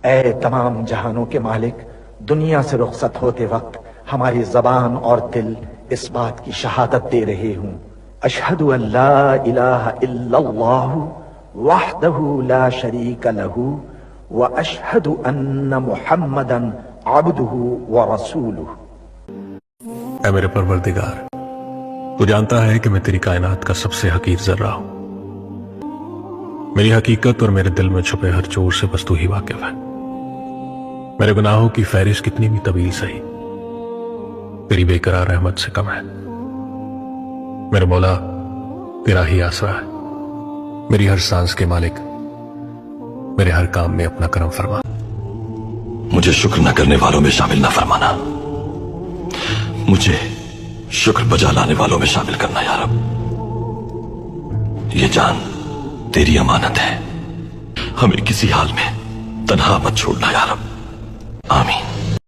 اے تمام جہانوں کے مالک، دنیا سے رخصت ہوتے وقت ہماری زبان اور دل اس بات کی شہادت دے رہے ہوں، اشہد ان لا الہ الا اللہ وحدہ لا شریک لہ واشہد ان محمدا عبدہ ورسولہ۔ اے میرے پروردگار، تو جانتا ہے کہ میں تیری کائنات کا سب سے حقیر ذرہ ہوں۔ میری حقیقت اور میرے دل میں چھپے ہر چور سے بس تو ہی واقف ہے۔ میرے گناہوں کی فہرست کتنی بھی طویل سہی تیری بے قرار رحمت سے کم ہے۔ میرے مولا، تیرا ہی آسرا ہے، میری ہر سانس کے مالک، میرے ہر کام میں اپنا کرم فرما۔ مجھے شکر نہ کرنے والوں میں شامل نہ فرمانا، مجھے شکر بجا لانے والوں میں شامل کرنا یا رب۔ یہ جان تیری امانت ہے، ہمیں کسی حال میں تنہا مت چھوڑنا یا رب، آمین۔